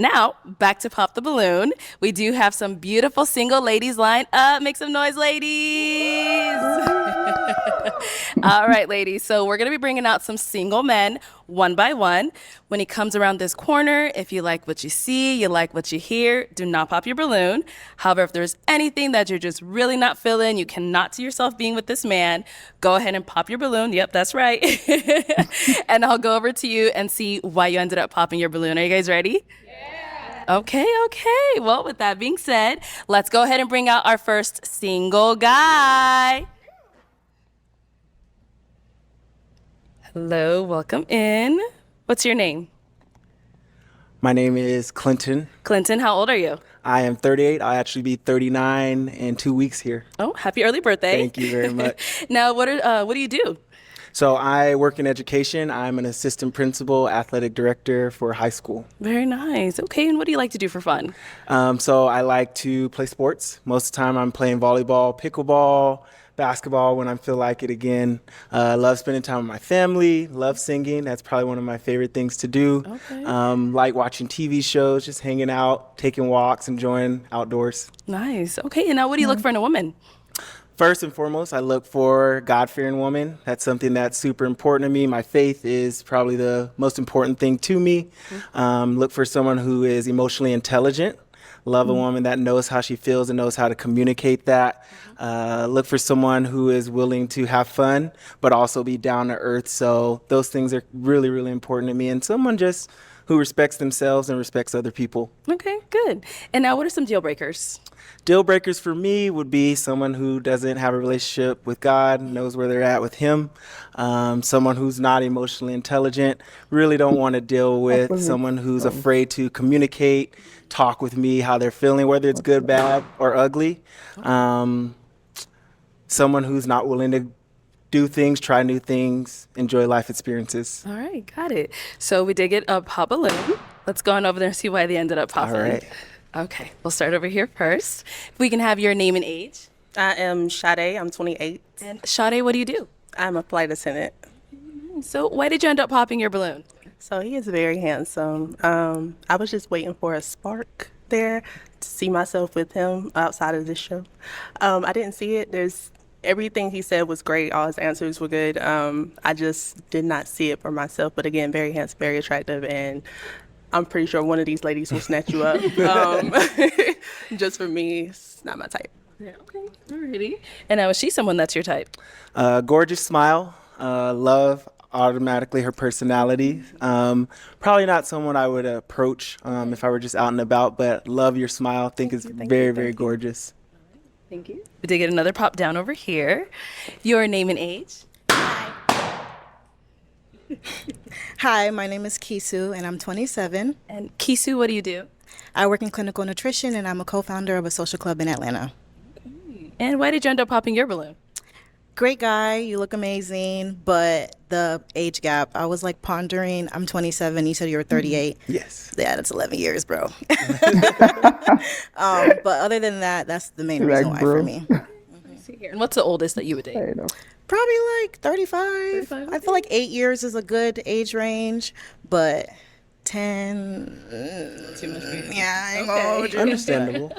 Now, back to Pop the Balloon. We do have some beautiful single ladies lined up. Make some noise, ladies. All right, ladies. So we're going to be bringing out some single men one by one. When he comes around this corner, if you like what you see, you like what you hear, do not pop your balloon. However, if there's anything that you're just really not feeling, you cannot see yourself being with this man, go ahead and pop your balloon. Yep, that's right. And I'll go over to you and see why you ended up popping your balloon. Are you guys ready? Okay. Well, with that being said, let's go ahead and bring out our first single guy. Hello, welcome in. What's your name? My name is Clinton. Clinton, how old are you? I am 38. I'll actually be 39 in 2 weeks here. Oh, happy early birthday. Thank you very much. Now, what do you do? So I work in education. I'm an assistant principal, athletic director for high school. Very nice. Okay, and what do you like to do for fun? So I like to play sports. Most of the time I'm playing volleyball, pickleball, basketball when I feel like it again. Love spending time with my family, love singing. That's probably one of my favorite things to do. Okay. Like watching TV shows, just hanging out, taking walks, enjoying outdoors. Nice. Okay, and now what do you look for in a woman? First and foremost, I look for God-fearing woman. That's something that's super important to me. My faith is probably the most important thing to me. Look for someone who is emotionally intelligent. Love a woman that knows how she feels and knows how to communicate that. Look for someone who is willing to have fun, but also be down to earth. So those things are really, really important to me. And someone just who respects themselves and respects other people. Okay, good. And now what are some deal breakers? Deal breakers for me would be someone who doesn't have a relationship with God, knows where they're at with Him. Someone who's not emotionally intelligent. Really don't want to deal with someone who's afraid to communicate, talk with me how they're feeling, whether it's good, bad, or ugly. Someone who's not willing to do things, try new things, enjoy life experiences. All right, got it. So we did get a pop balloon. Let's go on over there and see why they ended up popping. All right. Okay, we'll start over here first. If we can have your name and age. I am Sade. I'm 28. And Sade, what do you do? I'm a flight attendant. So why did you end up popping your balloon? So he is very handsome. I was just waiting for a spark there to see myself with him outside of this show. I didn't see it. Everything he said was great. All his answers were good. I just did not see it for myself. But again, very handsome, very attractive, and I'm pretty sure one of these ladies will snatch you up. Just for me, it's not my type. Yeah, okay. Alrighty. And now, is she someone that's your type? Gorgeous smile. Love automatically her personality. Probably not someone I would approach if I were just out and about, but love your smile. Think it's very gorgeous. Thank you. We did get another pop down over here. Your name and age? Hi, my name is Kisu, and I'm 27. And Kisu, what do you do? I work in clinical nutrition, and I'm a co-founder of a social club in Atlanta. And why did you end up popping your balloon? Great guy, you look amazing, but the age gap, I was like pondering, I'm 27, you said you were 38. Yes. Yeah, that's 11 years, bro. But other than that, that's the main reason why for me. And what's the oldest that you would date? Probably like 35. 35, I feel like 8 years is a good age range, but 10, Too much for you. yeah, I ain't gonna hold you. Understandable.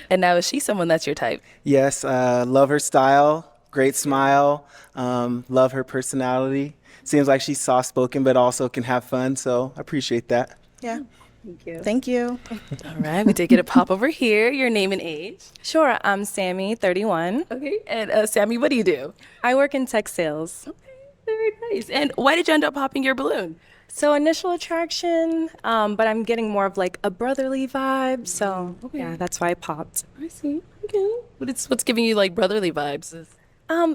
And now, is she someone that's your type? Yes, love her style, great smile, love her personality. Seems like she's soft-spoken, but also can have fun, so I appreciate that. Yeah. Thank you. Thank you. All right, we did get a pop over here. Your name and age? Sure, I'm Sammy, 31. Okay, and Sammy, what do you do? I work in tech sales. Okay, very nice. And why did you end up popping your balloon? So initial attraction, but I'm getting more of like a brotherly vibe. So yeah, that's why I popped. I see. Okay. What's giving you like brotherly vibes?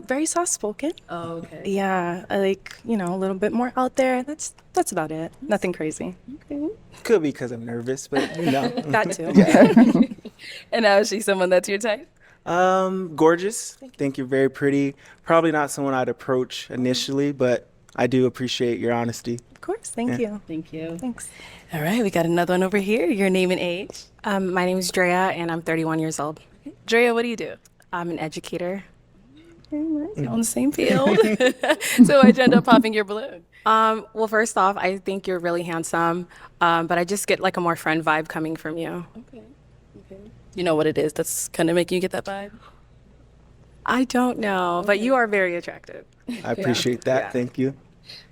Very soft spoken. Oh, okay. Yeah, I like, a little bit more out there. That's about it. Nothing crazy. Okay. Could be because I'm nervous, but you know. That too. And now, is she someone that's your type? Gorgeous. Think you're very pretty. Probably not someone I'd approach initially, but I do appreciate your honesty. Of course. Thank you. Thank you. Thanks. All right, we got another one over here. Your name and age? My name is Drea, and I'm 31 years old. Drea, what do you do? I'm an educator. Very nice. On the same field. So why'd you end up popping your balloon? Well, first off, I think you're really handsome, but I just get like a more friend vibe coming from you. You know what it is that's kind of making you get that vibe? I don't know, but you are very attractive. I appreciate that. Thank you.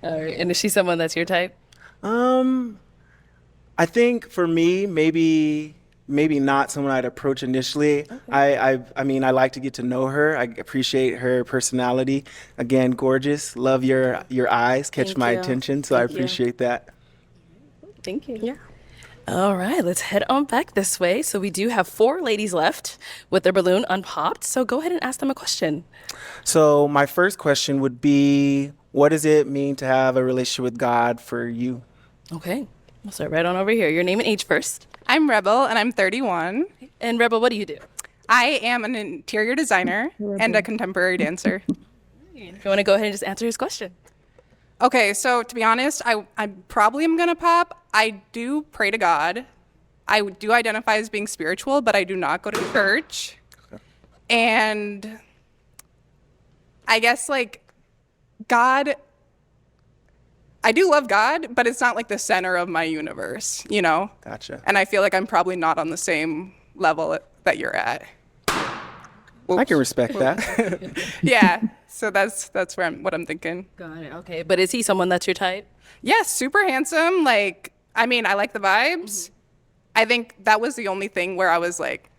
All right. And is she someone that's your type? I think for me, maybe not someone I'd approach initially. I mean, I like to get to know her. I appreciate her personality. Again, gorgeous. Love your eyes. Catch Thank my you. attention. So I appreciate that. Thank you. Yeah. All right, let's head on back this way. So we do have 4 ladies left with their balloon unpopped. So go ahead and ask them a question. So my first question would be, what does it mean to have a relationship with God for you? Okay, we'll start right on over here. Your name and age first. I'm Rebel, and I'm 31. And Rebel, what do you do? I am an interior designer and a contemporary dancer. If you want to go ahead and just answer his question. Okay, so to be honest, I probably am going to pop. I do pray to God. I do identify as being spiritual, but I do not go to church. And I guess, like, God, I do love God, but it's not like the center of my universe, you know? Gotcha. And I feel like I'm probably not on the same level that you're at. I can respect that. Yeah, so that's what I'm thinking. Got it. Okay, but is he someone that's your type? Yeah, super handsome. Like, I mean, I like the vibes. I think that was the only thing where I was like,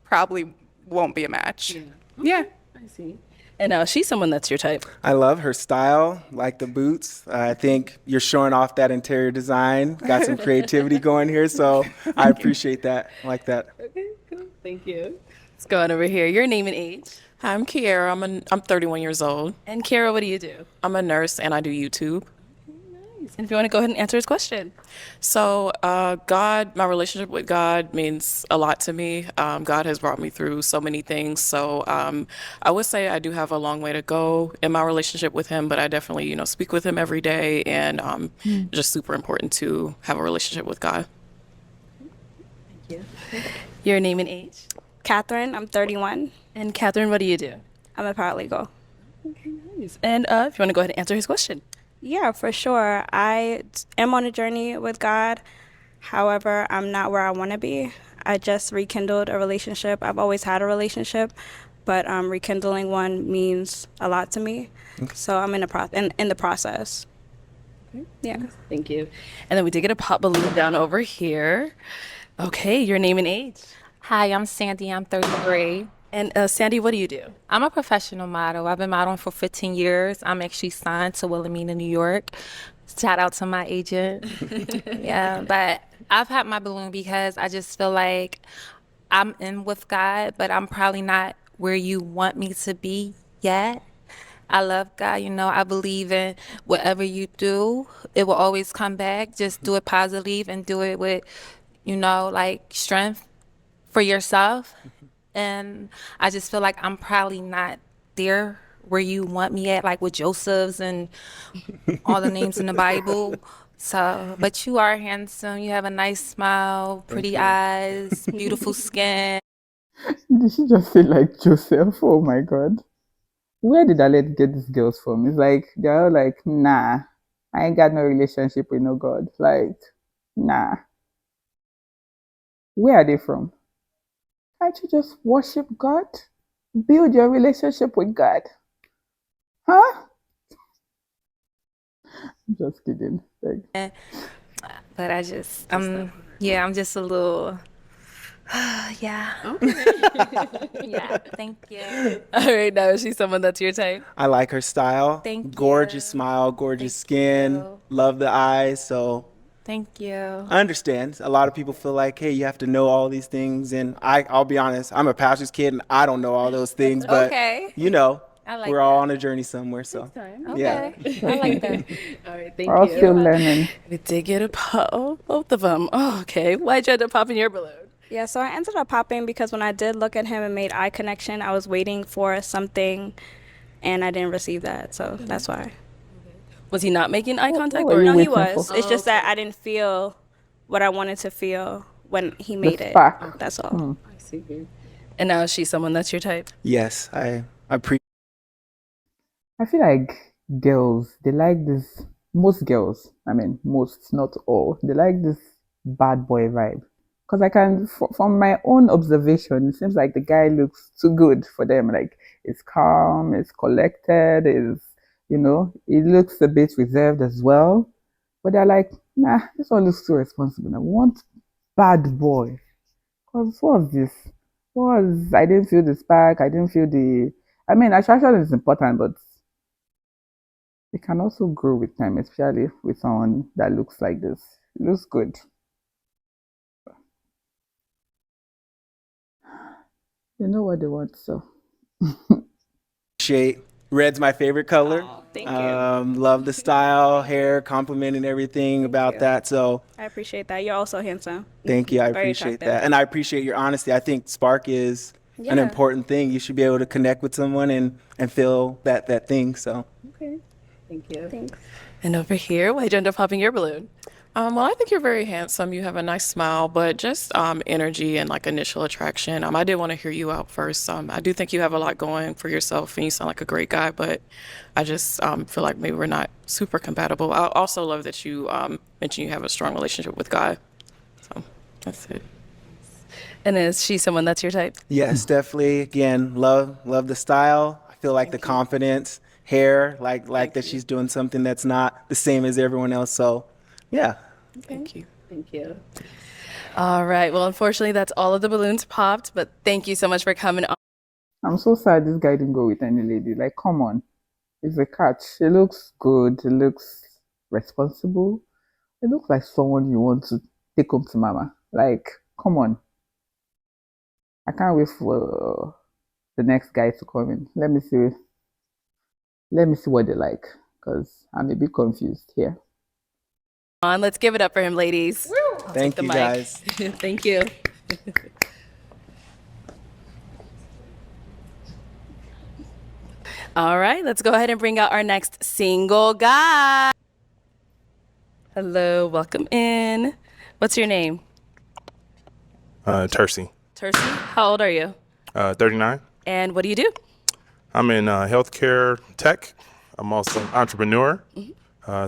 probably won't be a match. Yeah. I see. And now she's someone that's your type. I love her style, like the boots. I think you're showing off that interior design. Got some creativity going here, so I appreciate that. I like that. Okay, cool. Thank you. Let's go on over here. Your name and age. Hi, I'm Kiara. I'm 31 years old. And Kara, what do you do? I'm a nurse and I do YouTube. And if you want to go ahead and answer his question. So, my relationship with God means a lot to me. God has brought me through so many things. So, I would say I do have a long way to go in my relationship with Him, but I definitely, speak with Him every day, and just super important to have a relationship with God. Thank you. Your name and age. Catherine, I'm 31. And Catherine, what do you do? I'm a paralegal. Okay, nice. And if you want to go ahead and answer his question. Yeah, for sure. I am on a journey with God. However, I'm not where I want to be. I just rekindled a relationship. I've always had a relationship, but rekindling one means a lot to me. Okay. So I'm in the process. Okay. Yeah. Thank you. And then we did get a pop balloon down over here. Okay, your name and age. Hi, I'm Sandy. I'm 33. And Sandy, what do you do? I'm a professional model. I've been modeling for 15 years. I'm actually signed to Wilhelmina, New York. Shout out to my agent. Yeah, but I've had my balloon because I just feel like I'm in with God, but I'm probably not where you want me to be yet. I love God, I believe in whatever you do, it will always come back. Just do it positively and do it with, like strength for yourself. And I just feel like I'm probably not there where you want me at, like with Joseph's and all the names in the Bible. So, but you are handsome. You have a nice smile, pretty eyes, beautiful skin. Did she just say like Joseph? Oh my God. Where did Arlette get these girls from? It's like, they're all like, nah, I ain't got no relationship with no God. Like, nah. Where are they from? Can't you just worship God? Build your relationship with God. Huh? I'm just kidding. Like, but I just, I'm just a little, yeah. Yeah, thank you. All right, now is she someone that's your type? I like her style. Thank Gorgeous you. smile, gorgeous Thank skin. you. Love the eyes. So Thank you. I understand. A lot of people feel like, hey, you have to know all these things. And I'll be honest, I'm a pastor's kid and I don't know all those things. But, Okay. we're I like all on a journey somewhere. So, yeah. Okay. I like that. All right, thank we're all you. still learning. We did get a pop. Oh, both of them. Oh, okay. Why'd you end up popping your balloon? Yeah, so I ended up popping because when I did look at him and made eye connection, I was waiting for something and I didn't receive that. So that's why. Was he not making eye contact? were Or you No, he waiting was. for? It's just that I didn't feel what I wanted to feel when he made it. spark. That's all. I see. And now is she someone that's your type? Yes, I appreciate. I feel like girls, they like this most girls, I mean, most, not all, they like this bad boy vibe. Because from my own observation, it seems like the guy looks too good for them. Like, it's calm, it's collected, he looks a bit reserved as well. But they're like, nah, this one looks too responsible. I want bad boy. Because what was this? I didn't feel the spark. I didn't feel I mean, attraction is important, but it can also grow with time, especially with someone that looks like this. It looks good. They know what they want, so. Shade. Red's my favorite color. Oh, thank you. Love the style, hair, complimenting everything about that. So I appreciate that. You're also handsome. thank you. I Very appreciate attractive. that. And I appreciate your honesty. I think spark is an Yeah. important thing. You should be able to connect with someone and feel that thing. So Okay. Thank you. Thanks. And over here, why'd you end up popping your balloon? Well, I think you're very handsome. You have a nice smile, but just energy and like initial attraction. I did want to hear you out first. I do think you have a lot going for yourself, and you sound like a great guy. But I just feel like maybe we're not super compatible. I also love that you mentioned you have a strong relationship with God. So that's it. And is she someone that's your type? yes, definitely. Again, love the style. I feel like the confidence, hair, like that she's doing something that's not the same as everyone else. So yeah. Thank you. Thank you. All right. Well, unfortunately, that's all of the balloons popped, but thank you so much for coming on. I'm so sad this guy didn't go with any lady. Like, come on. It's a catch. It looks good. It looks responsible. It looks like someone you want to take home to mama. Like, come on. I can't wait for the next guy to come in. Let me see what they like, because I'm a bit confused here. Let's give it up for him, ladies. Thank the you, mic. guys. Thank you. All right, let's go ahead and bring out our next single guy. Hello, welcome in. What's your name? Tercy. Tercy. How old are you? 39. And what do you do? I'm in healthcare tech. I'm also an entrepreneur.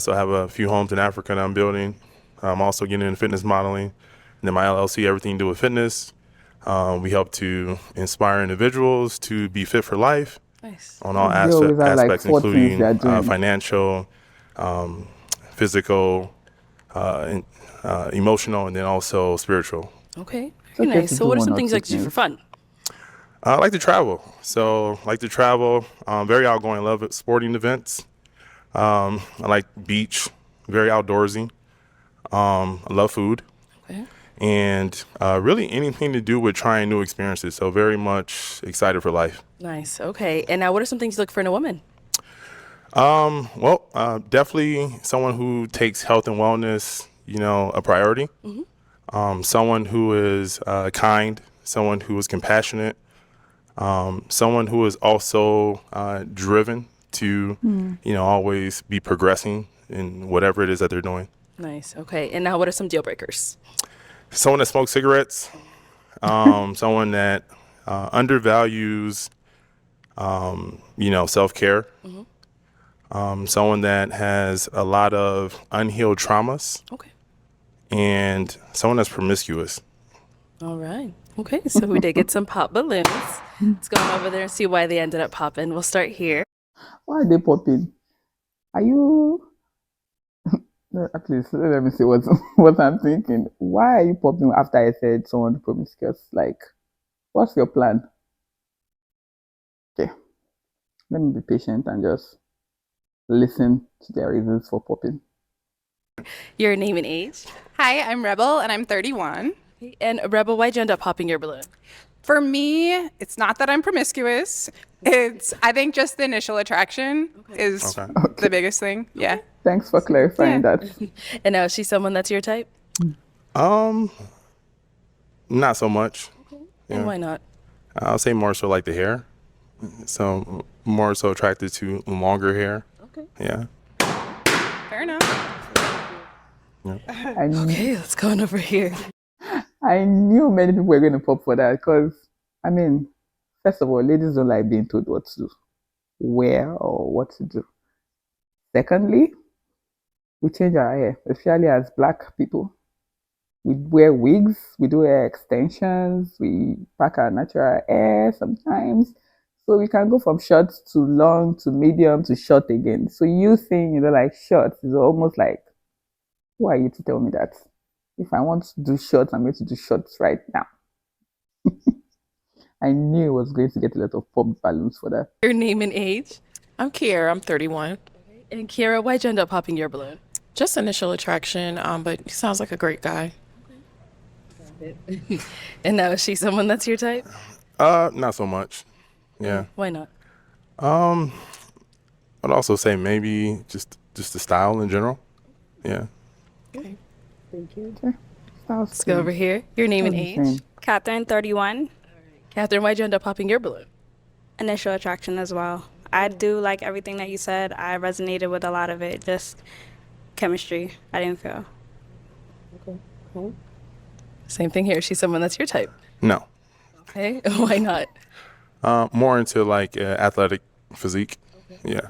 So I have a few homes in Africa that I'm building. I'm also getting into fitness modeling. And then my LLC, everything to do with fitness. We help to inspire individuals to be fit for life. Nice. On all They always have, like, aspects, 4 things including they are doing. financial, physical, emotional, and then also spiritual. Okay, It's very okay nice. to So do what are one some or things two you like to do for things. fun? I like to travel. Very outgoing, love it, sporting events. I like beach, very outdoorsy. I love food. Okay. And really anything to do with trying new experiences. So very much excited for life. Nice. Okay. And now what are some things you look for in a woman? Definitely someone who takes health and wellness, a priority. Someone who is kind, someone who is compassionate, someone who is also driven to, always be progressing in whatever it is that they're doing. Nice. Okay. And now what are some deal breakers? Someone that smokes cigarettes, someone that undervalues, self-care, someone that has a lot of unhealed traumas, Okay. and someone that's promiscuous. All right. Okay. So we did get some pop balloons. Let's go on over there and see why they ended up popping. We'll start here. Why are they popping? Are you... At least let me see what I'm thinking. Why are you popping after I said someone promiscuous? Like, what's your plan? Okay, let me be patient and just listen to their reasons for popping. Your name and age. Hi, I'm Rebel, and I'm 31. And Rebel, why'd you end up popping your balloon? For me, it's not that I'm promiscuous. I think just the initial attraction is the biggest thing. Yeah. Thanks for clarifying that. And now is she someone that's your type? Not so much. And why not? I'll say more so like the hair. So more so attracted to longer hair. Okay. Yeah. Fair enough. Okay, let's go on over here. I knew many people were going to pop for that because, I mean, first of all, ladies don't like being told what to wear or what to do. Secondly, We change our hair, especially as black people. We wear wigs, we do hair extensions, we pack our natural hair sometimes. So we can go from short to long to medium to short again. So you saying you don't like short is almost like, who are you to tell me that? If I want to do shorts, I'm going to do shorts right now. I knew I was going to get a lot of pop balloons for that. Your name and age. I'm Kiera. I'm 31. And Kiera, why'd you end up popping your balloon? Just initial attraction, but he sounds like a great guy. And now is she someone that's your type? Not so much. Yeah. Why not? I'd also say maybe just the style in general. Yeah. Okay. Thank you. Let's go over here. Your name and age. Catherine, 31. Catherine, why'd you end up popping your balloon? Initial attraction as well. I do like everything that you said. I resonated with a lot of it. Just chemistry. I didn't feel. Okay. Cool. Same thing here. She's someone that's your type. No. Okay. Why not? More into like athletic physique. Okay. Yeah.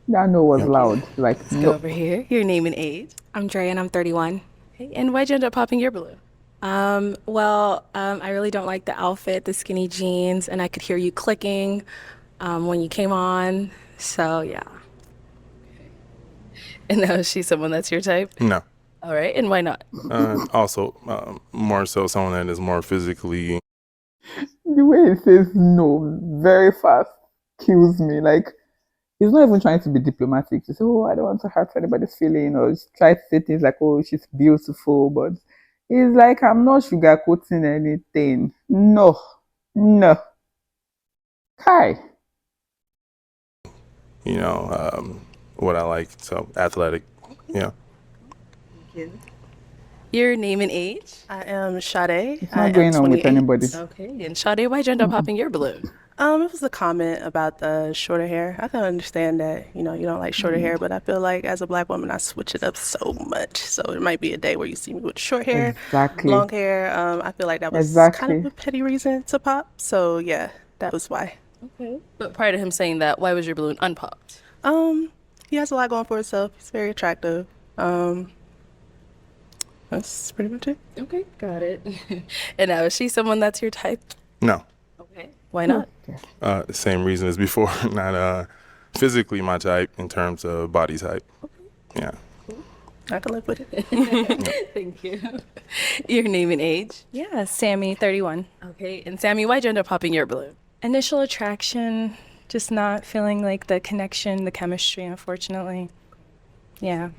That no was loud. Like, Let's go over here. Your name and age. I'm Dre and I'm 31. Okay. And why'd you end up popping your balloon? I really don't like the outfit, the skinny jeans, and I could hear you clicking when you came on. So, yeah. And now is she someone that's your type? No. All right. And why not? Also, more so someone that is more physically. The way he says no very fast kills me. Like, he's not even trying to be diplomatic. To say, oh, I don't want to hurt anybody's feeling, or try to say things like, oh, she's beautiful. But he's like, I'm not sugarcoating anything. No. Kai. You know, what I like. So athletic. Yeah. Your name and age? I am Sade. It's not going on with anybody. Okay. And Sade, why'd you end up popping your balloon? It was a comment about the shorter hair. I can understand that, you don't like shorter hair, but I feel like as a black woman, I switch it up so much. So it might be a day where you see me with short hair, long hair. I feel like that was kind of a petty reason to pop. So yeah, that was why. Okay. But prior to him saying that, why was your balloon unpopped? He has a lot going for himself. He's very attractive. That's pretty much it. Okay, got it. And now, is she someone that's your type? No. Okay. Why not? The same reason as before. Not physically my type in terms of body type. Okay. Yeah. Cool. I can live with it. Thank you. Your name and age? Yeah, Sammy, 31. Okay. And Sammy, why'd you end up popping your balloon? Initial attraction, just not feeling like the connection, the chemistry, unfortunately. Yeah.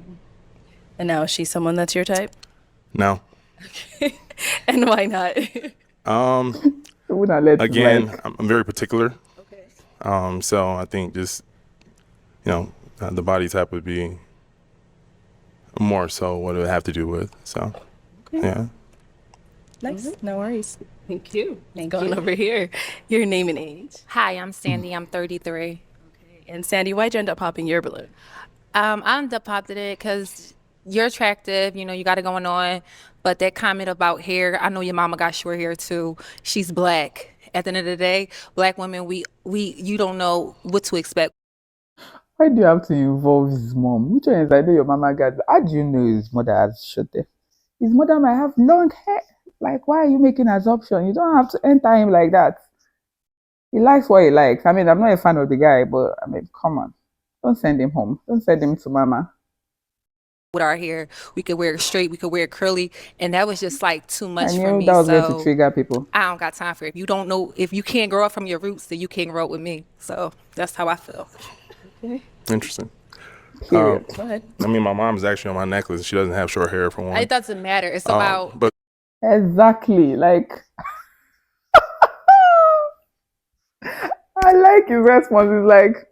And now, is she someone that's your type? No. Okay. And why not? Again, I'm very particular. Okay. So I think just, the body type would be more so what it would have to do with. So, okay. Yeah. Nice. No worries. Thank you. Going over here. Your name and age? Hi, I'm Sandy. I'm 33. Okay. And Sandy, why'd you end up popping your balloon? I ended up popping it because you're attractive, you got it going on. But that comment about hair, I know your mama got short hair too. She's black. At the end of the day, black women, you don't know what to expect. Why do you have to involve his mom? Which one is I know your mama got? How do you know his mother has short hair? His mother might have long hair. Like, why are you making assumption? You don't have to enter him like that. He likes what he likes. I mean, I'm not a fan of the guy, but I mean, come on. Don't send him home. Don't send him to mama. With our hair, we could wear it straight, we could wear it curly, and that was just like too much for me. That was going to trigger people. I don't got time for it. If you don't know, if you can't grow up from your roots, then you can't grow up with me. So that's how I feel. Okay. Interesting. Go ahead. I mean, my mom's actually on my necklace. She doesn't have short hair for one. It doesn't matter. It's about. But exactly, like. I like his response. It's like,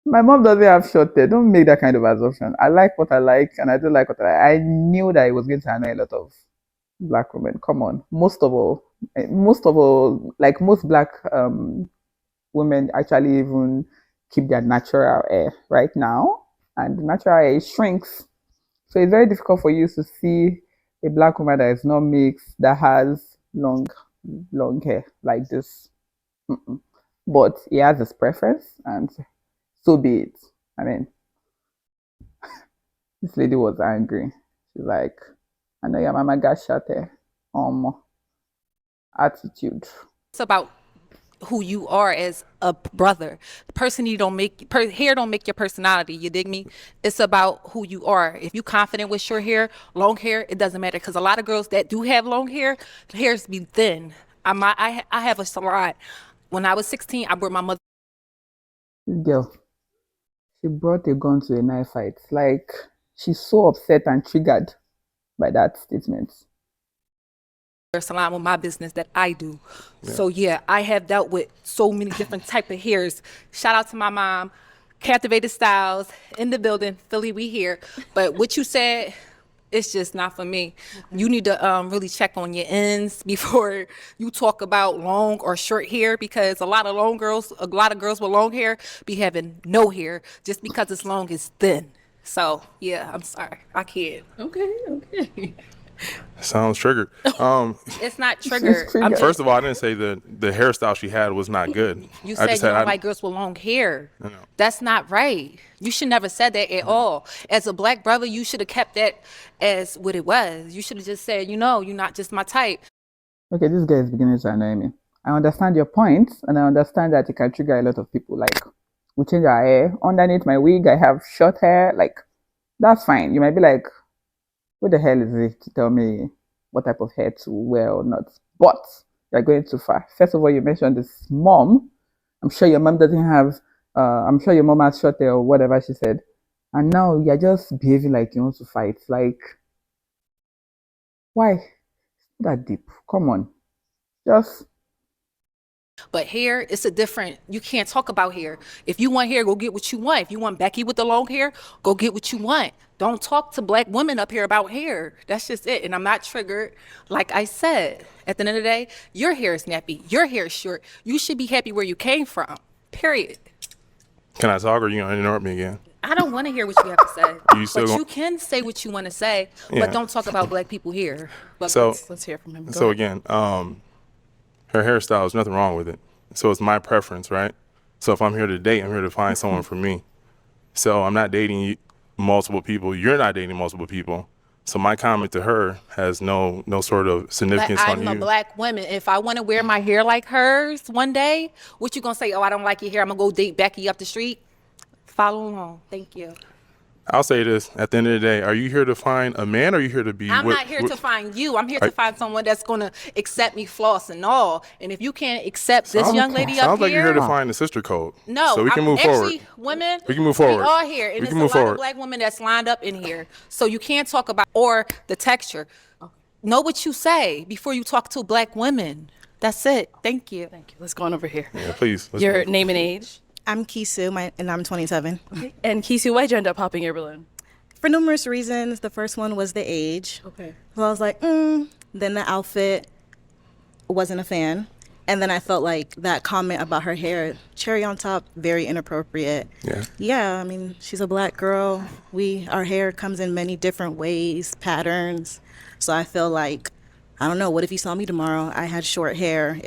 my mom doesn't have short hair. Don't make that kind of assumption. I like what I like, and I don't like what I like. I knew that it was going to annoy a lot of black women. Come on. Most of all, like most black women actually even keep their natural hair right now, and the natural hair shrinks. So it's very difficult for you to see a black woman that is not mixed, that has long hair like this. But he has his preference, and so be it. I mean, This lady was angry. She's like, I know your mama got shot there. Attitude. It's about who you are as a brother. The person you don't make hair don't make your personality. You dig me? It's about who you are. If you confident with short hair, long hair, it doesn't matter. Because a lot of girls that do have long hair, the hairs be thin. I have a salon. When I was 16, I brought my mother. This girl, she brought a gun to a knife fight. Like, she's so upset and triggered by that statement. Salon with my business that I do. So yeah, I have dealt with so many different type of hairs. Shout out to my mom, Captivated Styles in the building, Philly, we here. But what you said, it's just not for me. You need to really check on your ends before you talk about long or short hair, because a lot of girls with long hair be having no hair just because it's long is thin. So yeah, I'm sorry, I can't. Okay. Sounds triggered. It's not triggered. First of all, I didn't say the hairstyle she had was not good. You said you don't like girls with long hair. No. That's not right. You should never said that at all. As a black brother, you should have kept that as what it was. You should have just said, you're not just my type. Okay, this guy is beginning to annoy me. I understand your point, and I understand that it can trigger a lot of people. Like, we change our hair. Underneath my wig, I have short hair. Like, that's fine. You might be like, who the hell is it to tell me what type of hair to wear or not? But you're going too far. First of all, you mentioned this mom. I'm sure your mom doesn't have, I'm sure your mom has short hair or whatever she said. And now you're just behaving like you want to fight. Like, why? It's not that deep. Come on. Just. But hair, it's a different, you can't talk about hair. If you want hair, go get what you want. If you want Becky with the long hair, go get what you want. Don't talk to black women up here about hair. That's just it. And I'm not triggered. Like I said, at the end of the day, your hair is nappy. Your hair is short. You should be happy where you came from. Period. Can I talk, or are you gonna interrupt me again? I don't want to hear what you have to say. You can say what you want to say, but don't talk about black people here. But let's hear from him. So again, her hairstyle, there's nothing wrong with it. So it's my preference, right? So if I'm here to date, I'm here to find someone for me. So I'm not dating multiple people. You're not dating multiple people. So my comment to her has no sort of significance on you. I'm a black woman. If I want to wear my hair like hers one day, what you gonna say? Oh, I don't like your hair. I'm gonna go date Becky up the street. Follow along. Thank you. I'll say this, at the end of the day, are you here to find a man, or are you here to be I'm not here to find you. I'm here to find someone that's going to accept me, floss and all. And if you can't accept this young lady up here. Sounds like you're here to find the sister code. No. So we can move forward. Actually, women, we can move forward. We are here. And there's a lot of black women that's lined up in here. So you can't talk about, or the texture. Know what you say before you talk to black women. That's it. Thank you. Thank you. Let's go on over here. Yeah, please. Your name and age? I'm Kisu, and I'm 27. Okay. And Kisu, why'd you end up popping your balloon? For numerous reasons. The first one was the age. Okay. So I was like, Then the outfit, wasn't a fan. And then I felt like that comment about her hair, cherry on top, very inappropriate. Yeah. Yeah, I mean, she's a black girl. Our hair comes in many different ways, patterns. So I feel like, I don't know, what if you saw me tomorrow? I had short hair.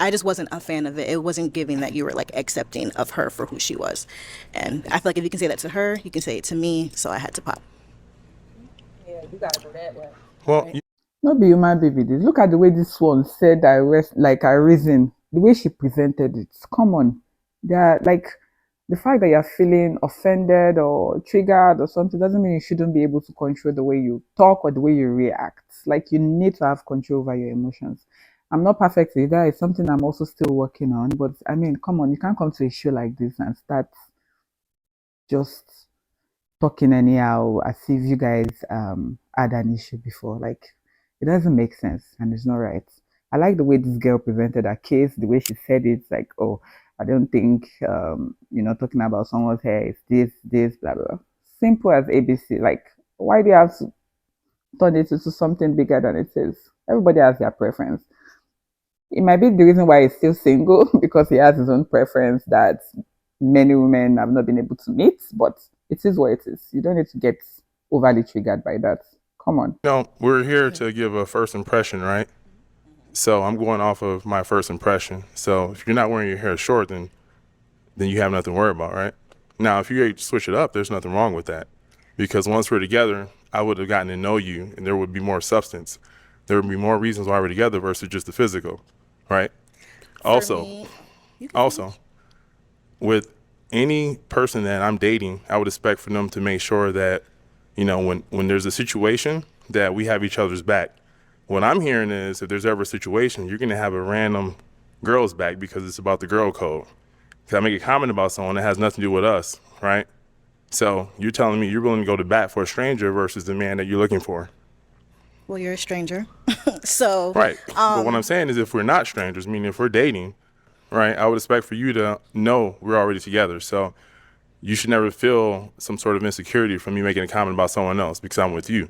I just wasn't a fan of it. It wasn't giving that you were like accepting of her for who she was. And I feel like if you can say that to her, you can say it to me. So I had to pop. Yeah, you gotta go that way. Well, Not be human baby. Look at the way this one said I reason. The way she presented it. Come on. Like, the fact that you're feeling offended or triggered or something doesn't mean you shouldn't be able to control the way you talk or the way you react. Like, you need to have control over your emotions. I'm not perfect either. It's something I'm also still working on. But I mean, come on, you can't come to a show like this and start just talking anyhow as if you guys had an issue before. Like, it doesn't make sense and it's not right. I like the way this girl presented her case, the way she said it, like, oh, I don't think talking about someone's hair is this, blah blah. Simple as ABC. Like, why do you have to turn it into something bigger than it is? Everybody has their preference. It might be the reason why he's still single, because he has his own preference that many women have not been able to meet, but it is what it is. You don't need to get overly triggered by that. Come on. We're here to give a first impression, right? So I'm going off of my first impression. So if you're not wearing your hair short, then you have nothing to worry about, right? Now, if you switch it up, there's nothing wrong with that. because once we're together, I would have gotten to know you, and there would be more substance. There would be more reasons why we're together versus just the physical, right? Also, with any person that I'm dating, I would expect for them to make sure that, you know, when there's a situation, that we have each other's back. What I'm hearing is if there's ever a situation, you're going to have a random girl's back because it's about the girl code. If I make a comment about someone that has nothing to do with us, right? So you're telling me you're willing to go to bat for a stranger versus the man that you're looking for. Well, you're a stranger. So. Right. But what I'm saying is if we're not strangers, meaning if we're dating, right, I would expect for you to know we're already together. So you should never feel some sort of insecurity from me making a comment about someone else because I'm with you.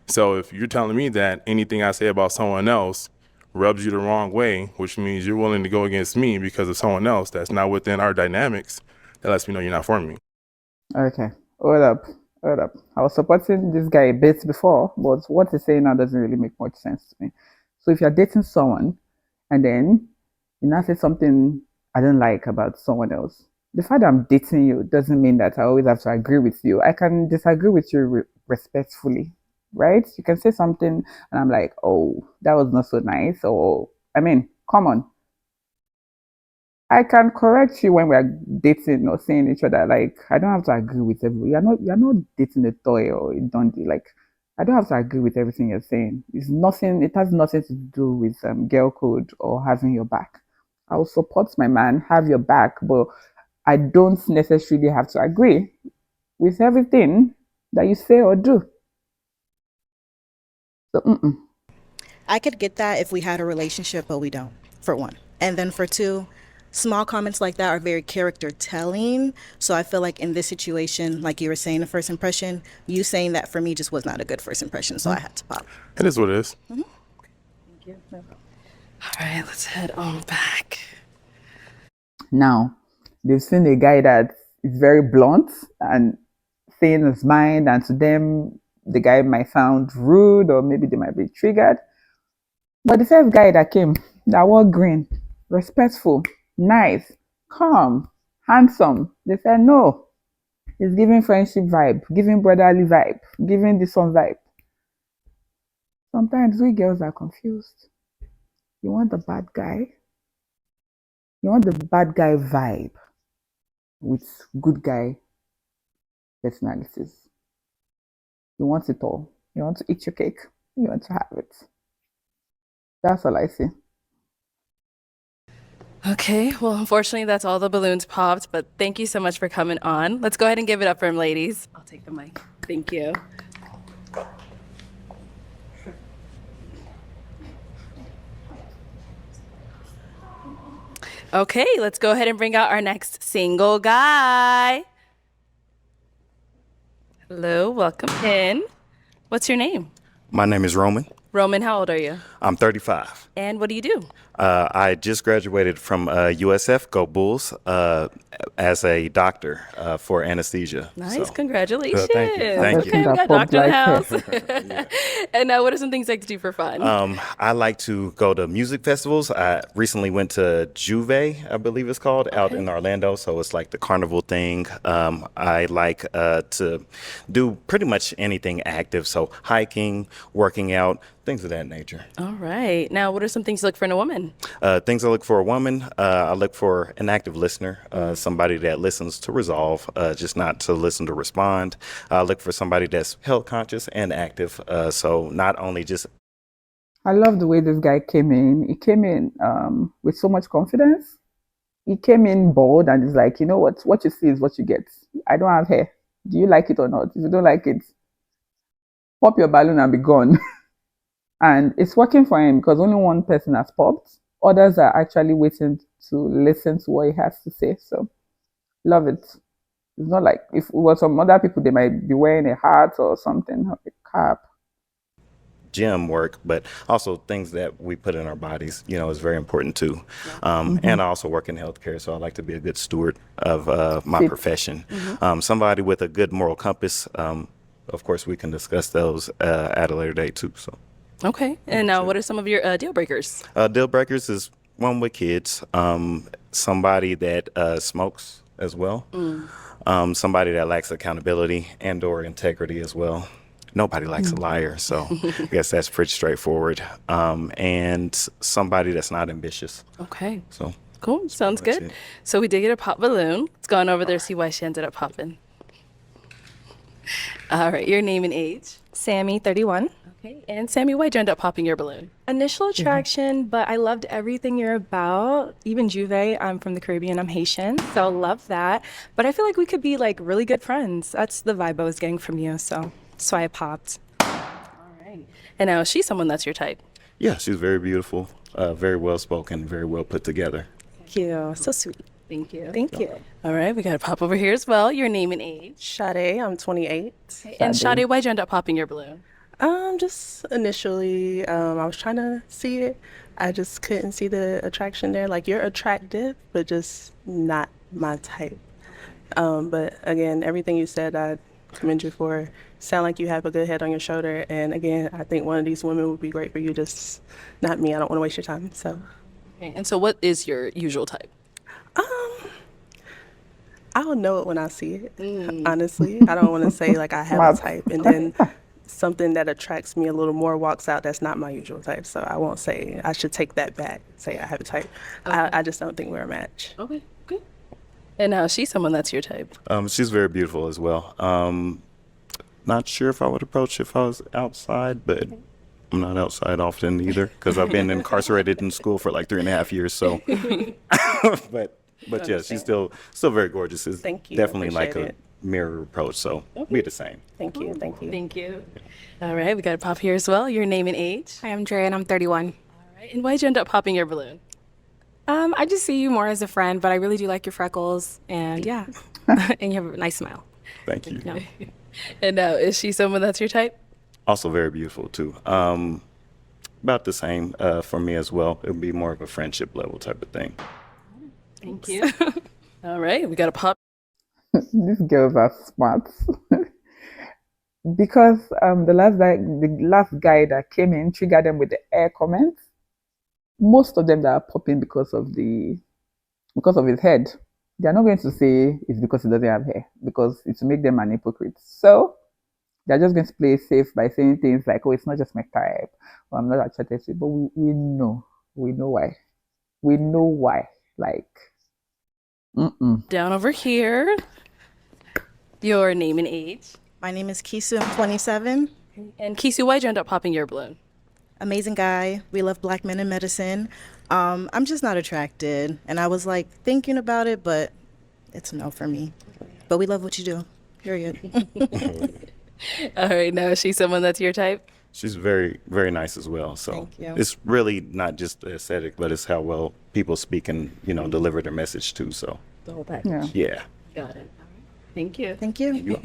So if you're telling me that anything I say about someone else rubs you the wrong way, which means you're willing to go against me because of someone else that's not within our dynamics, that lets me know you're not for me. Okay, hold up. I was supporting this guy a bit before, but what he's saying now doesn't really make much sense to me. So if you're dating someone and then you now say something I don't like about someone else, the fact that I'm dating you doesn't mean that I always have to agree with you. I can disagree with you respectfully, right? You can say something and I'm like, oh, that was not so nice. Or, I mean, come on. I can correct you when we're dating or seeing each other. Like, I don't have to agree with everything. You're not dating a toy or a dundee. Like, I don't have to agree with everything you're saying. It has nothing to do with girl code or having your back. I will support my man, have your back, but I don't necessarily have to agree with everything that you say or do. So, I could get that if we had a relationship, but we don't, for one. And then for two, small comments like that are very character telling. So I feel like in this situation, like you were saying, the first impression, you saying that for me just was not a good first impression. So I had to pop. It is what it is. Thank you. All right, let's head on back. now, they've seen a guy that is very blunt and saying his mind, and to them, the guy might sound rude or maybe they might be triggered. But the first guy that came, that wore green, respectful, nice, calm, handsome, they said no. It's giving friendship vibe, giving brotherly vibe, giving this one vibe. Sometimes we girls are confused. You want the bad guy? You want the bad guy vibe with good guy personalities. You want it all. You want to eat your cake. You want to have it. That's all I see. Okay, well, unfortunately, that's all the balloons popped, but thank you so much for coming on. Let's go ahead and give it up for him, ladies. I'll take the mic. Thank you. Okay, let's go ahead and bring out our next single guy. Hello, welcome in. What's your name? My name is Roman. Roman, how old are you? I'm 35. And what do you do? I just graduated from USF, Go Bulls, as a doctor for anesthesia. Nice, So, congratulations. thank you. Thank you. Okay, we got a doctor in the house. Yeah. And what are some things you like to do for fun? I like to go to music festivals. I recently went to Juve, I believe it's called, out in Orlando. So it's like the carnival thing. I like to do pretty much anything active. So hiking, working out, things of that nature. All right. Now, what are some things you look for in a woman? Things I look for a woman, I look for an active listener, somebody that listens to resolve, just not to listen to respond. I look for somebody that's health conscious and active, so not only just. I love the way this guy came in. He came in with so much confidence. He came in bold and is like, you know what you see is what you get. I don't have hair. Do you like it or not? If you don't like it, pop your balloon and be gone. And it's working for him because only one person has popped. Others are actually waiting to listen to what he has to say. So, love it. It's not like if it was some other people, they might be wearing a hat or something, or a cap. Gym work, but also things that we put in our bodies, is very important too. And I also work in healthcare, so I like to be a good steward of my profession. Somebody with a good moral compass. Of course, we can discuss those at a later date too. So. Okay. And now, what are some of your deal breakers? Deal breakers is one with kids, somebody that smokes as well. Somebody that lacks accountability and or integrity as well. Nobody likes a liar, so I guess that's pretty straightforward. And somebody that's not ambitious. Okay. So Cool. Sounds That's good. it. So we did get a pop balloon. Let's go on over there, see why she ended up popping. All right. Your name and age. Sammy, 31. Okay. And Sammy, why'd you end up popping your balloon? Initial attraction, but I loved everything you're about. Even Juve, I'm from the Caribbean, I'm Haitian, so love that. But I feel like we could be like really good friends. That's the vibe I was getting from you, so that's why I popped. All right. And now is she someone that's your type? Yeah, she's very beautiful, very well spoken, very well put together. Thank you. So sweet. Thank you. Thank you. All right. We got to pop over here as well. Your name and age. Sade, I'm 28. And Sade, why'd you end up popping your balloon? Just initially, I was trying to see it. I just couldn't see the attraction there. Like, you're attractive, but just not my type. But again, everything you said, I commend you for. Sound like you have a good head on your shoulder. And again, I think one of these women would be great for you, just not me. I don't want to waste your time. So, Okay. And so what is your usual type? I'll know it when I see it, honestly. I don't want to say, like, I have a type, and then something that attracts me a little more walks out. That's not my usual type. So I won't say, I should take that back, say I have a type. I just don't think we're a match. Okay. Good. And now is she someone that's your type? She's very beautiful as well. Not sure if I would approach if I was outside, but I'm not outside often either because I've been incarcerated in school for like 3.5 years. So, but yeah, she's still very gorgeous. It's Thank you. definitely like Appreciate a it. mirror approach. So we're the same. Thank you. Thank you. Thank you. All right. We got to pop here as well. Your name and age. Hi, I'm Dre, and I'm 31. All right. And why'd you end up popping your balloon? I just see you more as a friend, but I really do like your freckles, and yeah, and you have a nice smile. Thank you. No. And now is she someone that's your type? Also very beautiful too. About the same for me as well. It would be more of a friendship level type of thing. Thank you. All right. We got to pop. These girls are smart. Because the last guy that came in triggered them with the air comments. Most of them that are popping because of his head, they're not going to say it's because he doesn't have hair, because it will make them an hypocrite. So they're just going to play safe by saying things like, "Oh, it's not just my type," or "I'm not attracted to it." But we know why. We know why. Like, Down over here. Your name and age. My name is Kisu. I'm 27. And Kisu, why'd you end up popping your balloon? Amazing guy. We love black men in medicine. I'm just not attracted. And I was like thinking about it, but it's a no for me. But we love what you do. Period. All right. Now is she someone that's your type? She's very, very nice as well. So Thank you. it's really not just the aesthetic, but it's how well people speak and, deliver their message too. So The whole package. yeah. Got it. Thank you. Thank you.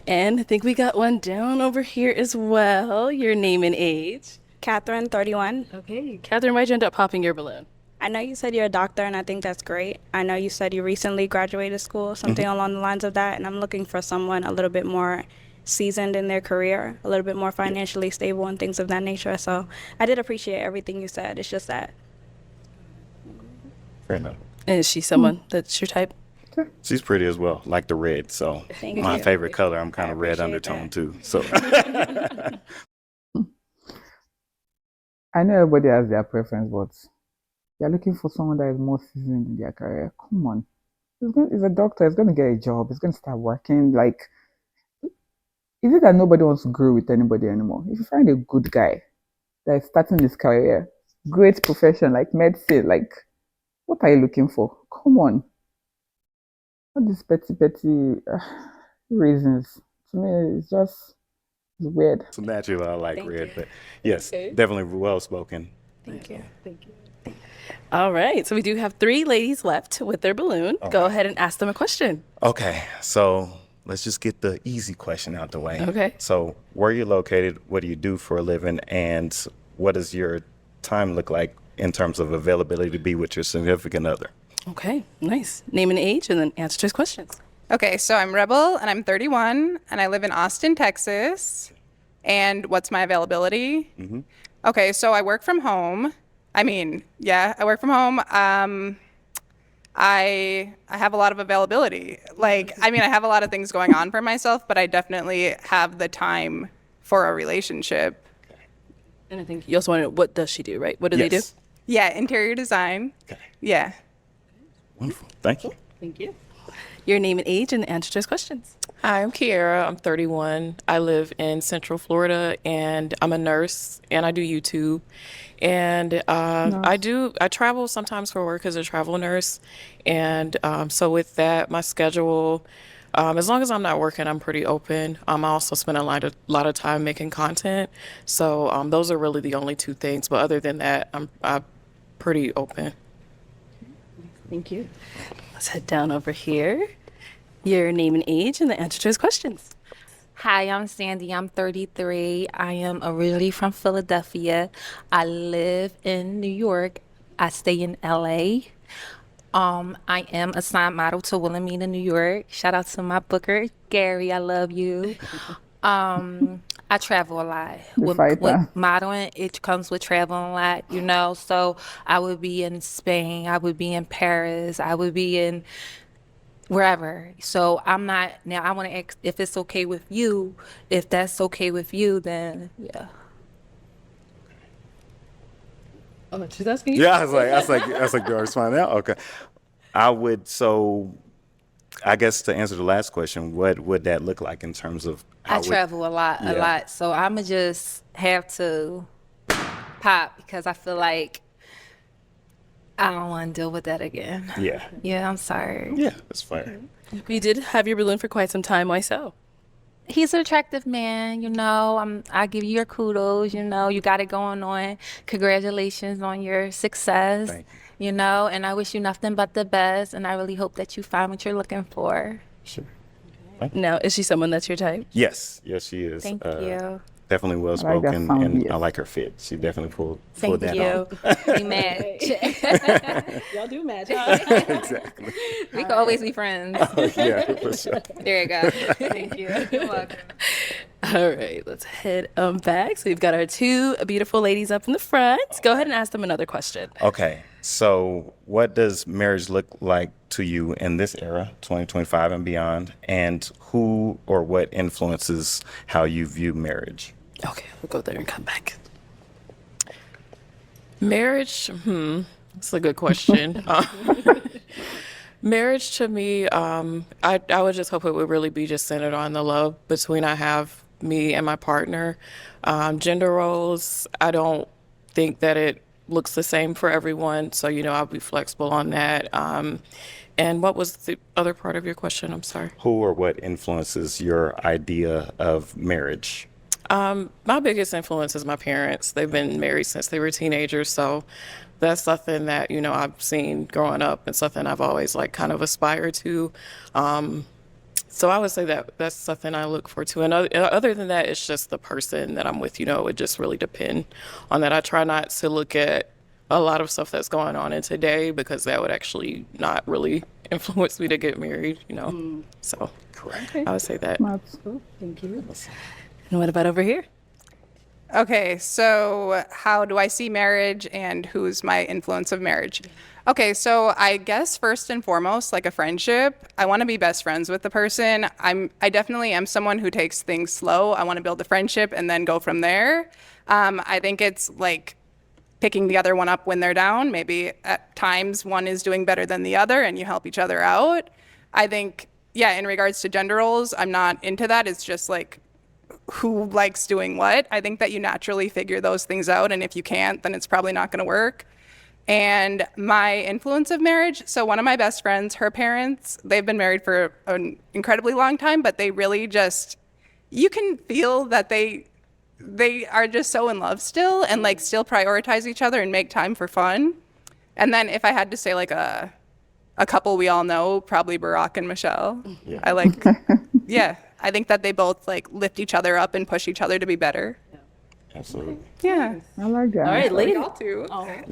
And I think we got one down over here as well. Your name and age. Catherine, 31. Okay. Catherine, why'd you end up popping your balloon? I know you said you're a doctor, and I think that's great. I know you said you recently graduated school, something along the lines of that, and I'm looking for someone a little bit more seasoned in their career, a little bit more financially stable and things of that nature. So I did appreciate everything you said. It's just that. Fair enough. And is she someone that's your type? She's pretty as well, like the red. So Thank my you. favorite color, I'm kind of red appreciate undertone that. too. So I know everybody has their preference, but you're looking for someone that is more seasoned in their career. Come on. He's a doctor. He's going to get a job. He's going to start working. Like, is it that nobody wants to grow with anybody anymore? If you find a good guy that is starting his career, great profession like medicine, like, what are you looking for? Come on. All these petty reasons. To me, it's weird. it's natural. I like Thank red, you. but yes, Okay. definitely well spoken. Thank you. Thank you. All right. So we do have 3 ladies left with their balloon. Go ahead and ask them a question. Okay, so let's just get the easy question out the way. Okay. So where are you located? What do you do for a living? And what does your time look like in terms of availability to be with your significant other? Okay. Nice. Name and age, and then answer to his questions. Okay, so I'm Rebel and I'm 31 and I live in Austin, Texas. And what's my availability? Okay, so I work from home. I work from home. I have a lot of availability. Like, I mean, I have a lot of things going on for myself, but I definitely have the time for a relationship. And I think you also wanted, what does she do, right? What do they do? Yes. Yeah, interior design. Okay. Yeah. Wonderful. Thank you. Thank you. Your name and age and the answer to his questions. Hi, I'm Kiara. I'm 31. I live in Central Florida, and I'm a nurse, and I do YouTube. And I travel sometimes for work as a travel nurse. And so with that, my schedule, as long as I'm not working, I'm pretty open. I also spend a lot of time making content. So those are really the only two things. But other than that, I'm pretty open. Thank you. Let's head down over here. Your name and age and the answer to his questions. Hi, I'm Sandy. I'm 33. I am originally from Philadelphia. I live in New York. I stay in LA. I am a signed model to Wilhelmina, New York. Shout out to my booker, Gary. I love you. I travel a lot. With modeling, it comes with traveling a lot, you know. So I would be in Spain. I would be in Paris. I would be in wherever. So I'm not, now I want to ask if it's okay with you. If that's okay with you, then yeah. Oh, she's asking you? Yeah, I was like, do I respond now? Okay. I guess to answer the last question, what would that look like in terms of I travel a lot. So I'ma just have to pop because I feel like I don't want to deal with that again. Yeah. Yeah, I'm sorry. Yeah, that's fine. You did have your balloon for quite some time. Why so? He's an attractive man, you know. I give you your kudos, you know. You got it going on. Congratulations on your success. Thank you know, and I wish you nothing but the best, and I really hope that you find what you're looking for. Sure. Now, is she someone that's your type? Yes, she is. Thank you. Definitely well spoken, and I like her fit. She definitely pulled that off. We match. Y'all do match. Exactly. We can always be friends. Yeah, for sure. There you go. Thank you. You're welcome. All right, let's head back. So we've got our two beautiful ladies up in the front. Go ahead and ask them another question. Okay, so what does marriage look like to you in this era, 2025 and beyond? And who or what influences how you view marriage? Okay, we'll go there and come back. Marriage, that's a good question. Marriage to me, I would just hope it would really be just centered on the love between me and my partner. Gender roles, I don't think that it looks the same for everyone. So, you know, I'll be flexible on that. And what was the other part of your question? I'm sorry. Who or what influences your idea of marriage? My biggest influence is my parents. They've been married since they were teenagers. So that's something that, you know, I've seen growing up and something I've always like kind of aspired to. So I would say that that's something I look forward to. And other than that, it's just the person that I'm with, you know, it just really depend on that. I try not to look at a lot of stuff that's going on in today because that would actually not really influence me to get married, you know. So correct. I would say that. Cool. Thank you. And what about over here? Okay, so how do I see marriage and who's my influence of marriage? Okay, so I guess first and foremost, like a friendship, I want to be best friends with the person. I definitely am someone who takes things slow. I want to build a friendship and then go from there. I think it's like picking the other one up when they're down. Maybe at times one is doing better than the other and you help each other out. I think, yeah, in regards to gender roles, I'm not into that. It's just like who likes doing what. I think that you naturally figure those things out, and if you can't, then it's probably not going to work. And my influence of marriage, so one of my best friends, her parents, they've been married for an incredibly long time, but they really just, you can feel that they are just so in love still and like still prioritize each other and make time for fun. And then if I had to say like a couple we all know, probably Barack and Michelle. Yeah. I like, yeah, I think that they both like lift each other up and push each other to be better. Absolutely. Yeah. I like that. All right, ladies. Y'all too.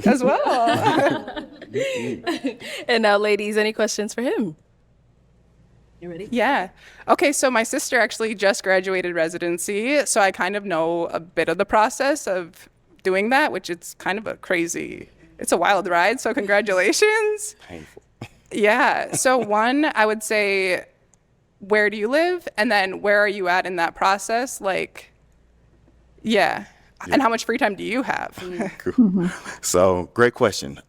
As well. And now, ladies, any questions for him? You ready? Yeah. Okay, so my sister actually just graduated residency, so I kind of know a bit of the process of doing that, which it's kind of it's a wild ride, so congratulations. Painful. Yeah. So one, I would say, where do you live? And then where are you at in that process? Like, yeah. And how much free time do you have? Cool. So great question.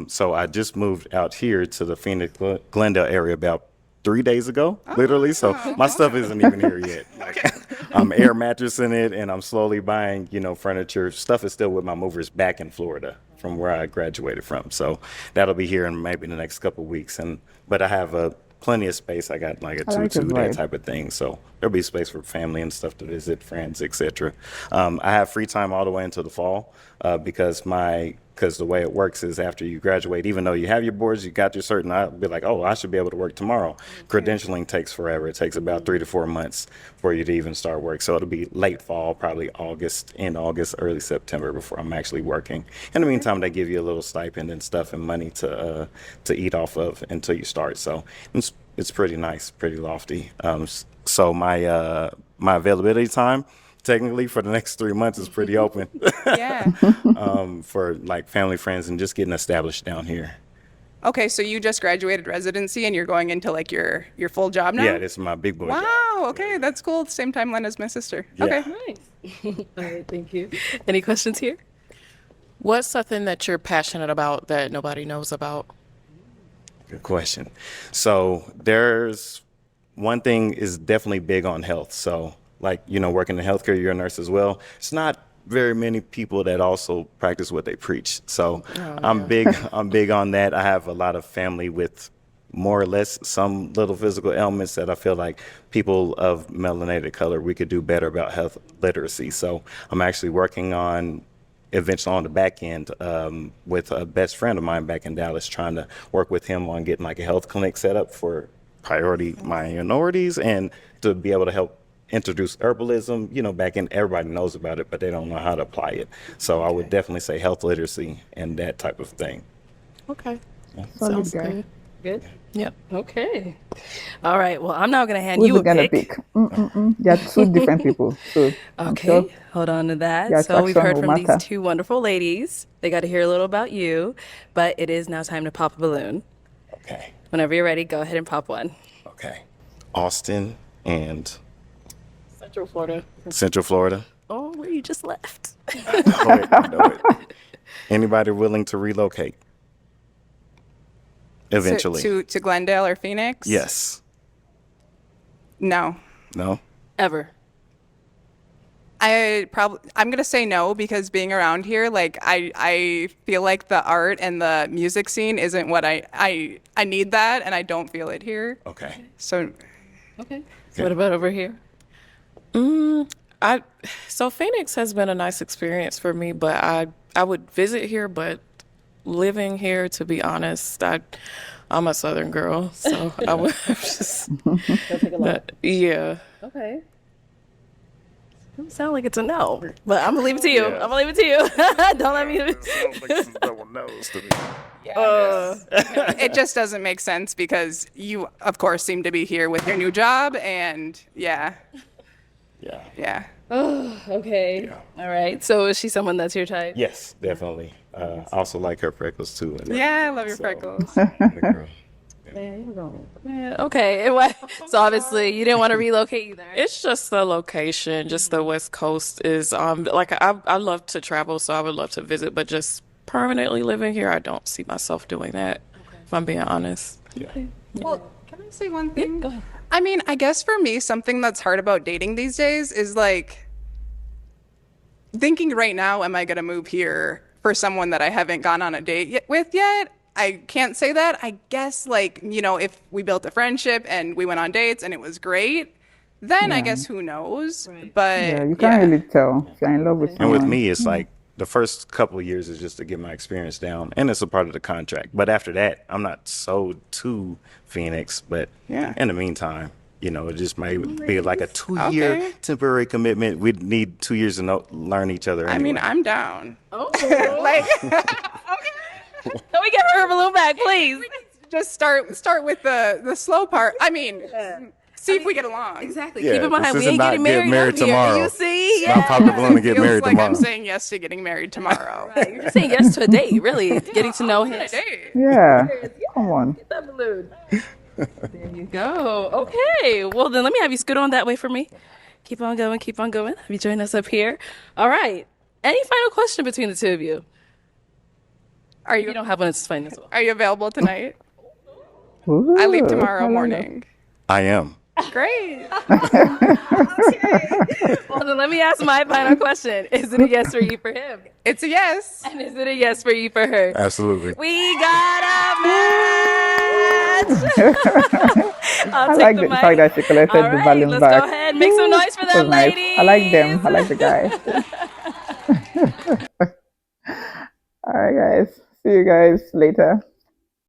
So I just moved out here to the Phoenix Glendale area about 3 days ago, literally. So my stuff isn't even here yet. Like, I'm air mattressing it, and I'm slowly buying, furniture. Stuff is still with my movers back in Florida from where I graduated from. So that'll be here in maybe the next couple of weeks. But I have plenty of space. I got like a tutu, that type of thing. So there'll be space for family and stuff to visit, friends, etc. I have free time all the way into the fall because the way it works is after you graduate, even though you have your boards, you got your cert, and I'll be like, oh, I should be able to work tomorrow. Credentialing takes forever. It takes about 3 to 4 months for you to even start work. So it'll be late fall, probably end August, early September before I'm actually working. In the meantime, they give you a little stipend and stuff and money to eat off of until you start. So it's pretty nice, pretty lofty. So my availability time, technically for the next 3 months, is pretty open. Yeah. For like family, friends, and just getting established down here. Okay, so you just graduated residency and you're going into like your full job now? Yeah, this is my big boy job. Wow, okay, that's cool. Same timeline as my sister. Yeah. Okay. Nice. All right, thank you. Any questions here? What's something that you're passionate about that nobody knows about? Good question. So there's one thing is definitely big on health. So like, working in healthcare, you're a nurse as well. It's not very many people that also practice what they preach. So I'm big on that. I have a lot of family with more or less some little physical ailments that I feel like people of melanated color, we could do better about health literacy. So I'm actually working on eventually on the back end with a best friend of mine back in Dallas, trying to work with him on getting like a health clinic set up for priority minorities and to be able to help introduce herbalism, back in, everybody knows about it, but they don't know how to apply it. So I would definitely say health literacy and that type of thing. Okay. Yeah. Sounds guy. good. Good? Yep. Okay. All right. Well, I'm now going to hand you a gonna pick. There are two different people. So Okay. sure Hold on to that. your So we've attraction heard will from matter. these two wonderful ladies. They got to hear a little about you, but it is now time to pop a balloon. Okay. Whenever you're ready, go ahead and pop one. Okay. Austin and Central Florida. Central Florida. Oh, where you just left. I know it. Anybody willing to relocate? Eventually. To Glendale or Phoenix? Yes. No. No? Ever. I'm gonna say no because being around here, like I feel like the art and the music scene isn't what I need that, and I don't feel it here. Okay. So Okay. So what about over here? So Phoenix has been a nice experience for me, but I would visit here, but living here, to be honest, I'm a Southern girl, so I would just yeah. Okay. Doesn't sound like it's a no, but I'm gonna leave it to you. I'm gonna leave it to you. Don't let me. Sounds like some double no's to me. it just doesn't make sense because you, of course, seem to be here with your new job, and yeah. Oh, okay. All right. So is she someone that's your type? Yes, definitely. I also like her freckles too. Yeah, I love your freckles. Yeah, okay. And what? So obviously you didn't want to relocate either. It's just the location, just the West Coast is like I love to travel, so I would love to visit, but just permanently living here, I don't see myself doing that. If I'm being honest. Yeah. Well, can I say one thing? Go ahead. I mean, I guess for me, something that's hard about dating these days is like thinking right now, am I going to move here for someone that I haven't gone on a date with yet? I can't say that. I guess like, if we built a friendship and we went on dates and it was great, then I guess who knows? Right. But Yeah, you can't really tell if you're in love with And someone. with me, it's like the first couple of years is just to get my experience down, and it's a part of the contract. But after that, I'm not sold to Phoenix. But in the meantime, it just may be like a 2-year temporary commitment. We'd need 2 years to learn each other. Anyway. I mean, I'm down. Oh. Like, Can we get her balloon back, please? just start with the slow part. I mean, see if we get along. Exactly. Yeah, Keep in mind, this we is ain't not getting get married, married up here. tomorrow. You see? Not pop the balloon to get Feels married like tomorrow. I'm saying yes to getting married tomorrow. Right. You're saying yes to a date, really. Getting to know him. Date. Yeah. Come on. Get that balloon. There you go. Okay. Well, then let me have you scoot on that way for me. Keep on going. Keep on going. Have you join us up here? All right. Any final question between the two of you? Are If you don't have one, it's fine as well. Are you available tonight? Ooh, I leave tomorrow I like morning. I am. Great. Well, then let me ask my final question. Is it a yes for you for him? It's a yes. And is it a yes for you for her? Absolutely. We got a match! I'll I take like the the mic. fact that she collected All the right, balloon let's back. go ahead. Make some noise for That them, was nice. ladies. I like them. I like the guy. All right, guys. See you guys later.